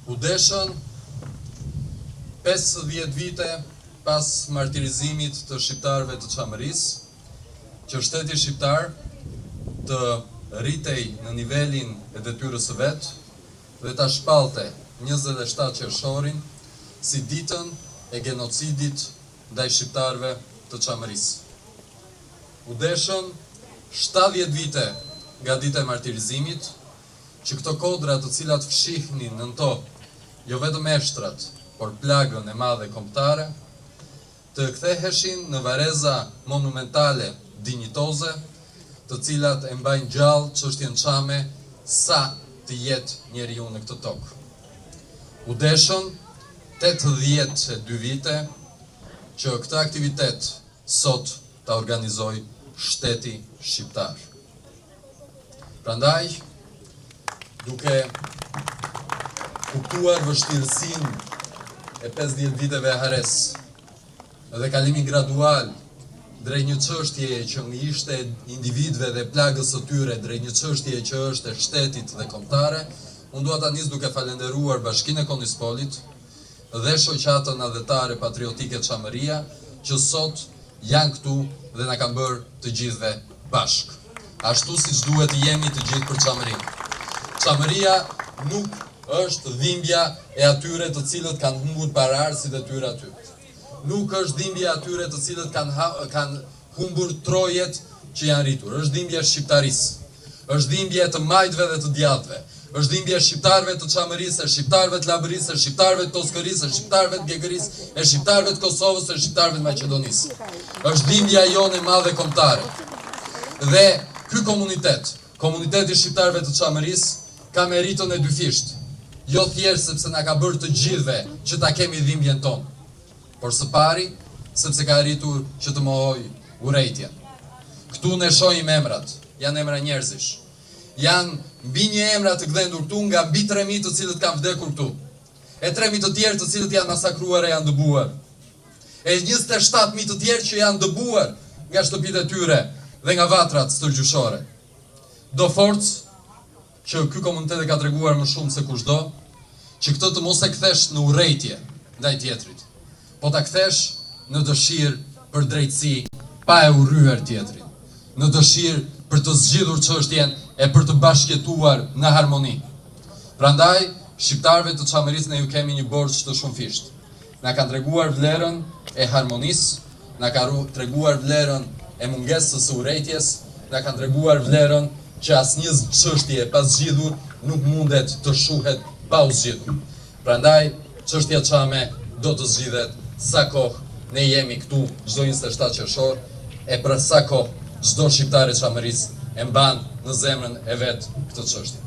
U deshën 50 vite pas martirizimit të shqiptarëve të Çamërisë, që shteti shqiptar të rritej në nivelin e detyrës së vet dhe ta shpalte 27 qershorin si ditën e genocidit ndaj shqiptarëve të Çamërisë. U deshën 70 vite nga dita e martirizimit, që këto kodra të cilat fshihnin në to jo vetëm eshtrat, por plagën e madhe kombëtare, të ktheheshin në vareza monumentale dinjitoze, të cilat e mbajnë gjallë çështjen Çame sa të jetë njeriu në këtë tokë. U deshën 82 vite që këtë aktivitet sot ta organizoj shteti shqiptar. Prandaj, duke kuptuar vështirësinë e 50 viteve hares dhe kalimin gradual drejt një çështjeje që ishte individëve dhe plagës së tyre drejt një çështjeje që është e shtetit dhe kombëtare, unë dua ta nis duke falenderuar Bashkinë e Konispolit dhe shoqatën adhetare patriotike Çamëria, që sot janë këtu dhe na kanë bërë të gjithëve bashkë. Ashtu siç duhet të jemi të gjithë për Çamërinë. Çamëria nuk është dhimbja e atyre të cilët kanë humbur paraardhësit e tyre aty. Nuk është dhimbja e atyre të cilët kanë humbur trojet që janë rritur. Është dhimbja e shqiptarisë. Është dhimbja e të majtëve dhe të djathtëve. Është dhimbja e shqiptarëve të Çamërisë, e shqiptarëve të Llabërisë, e shqiptarëve të Toskërisë, e shqiptarëve të Gegërisë, e shqiptarëve të Kosovës, e shqiptarëve të Maqedonisë. Është dhimbja jonë e madhe kombëtare. Dhe ky komunitet, komuniteti shqiptarëve të Çamërisë, ka meritën e dyfisht. Jo thjesht sepse na ka bërë të gjithëve që ta kemi dhimbjen tonë, por së pari sepse ka arritur që të mohoj urrejtjen. Këtu ne shohim emrat, janë emra njerëzish. Janë mbi një emra të gdhendur këtu nga mbi 3000 të cilët kanë vdekur këtu. E 3000 të tjerë të cilët janë masakruar e janë dëbuar. E 27000 të tjerë që janë dëbuar nga shtëpitë e tyre dhe nga vatrat stërgjyshore. Do forcë që ky komunitet e ka treguar më shumë se kushdo, që këtë të mos e kthesh në urrejtje ndaj tjetrit, po ta kthesh në dëshirë për drejtësi pa e urryer tjetrin, në dëshirë për të zgjidhur çështjen e për të bashkëjetuar në harmoni. Prandaj, shqiptarëve të Çamërisë ne ju kemi një borxh të shumëfisht. Na kanë treguar vlerën e harmonisë, na kanë treguar vlerën e mungesës së urrejtjes, na kanë treguar vlerën që asnjë çështje pa zgjidhur nuk mundet të shuhet pa u zgjidhur. Prandaj, çështja Çame do të zgjidhet sa kohë ne jemi këtu çdo 27 qershor, e për sa kohë çdo shqiptar i Çamërisë e mban në zemrën e vet këtë çështje.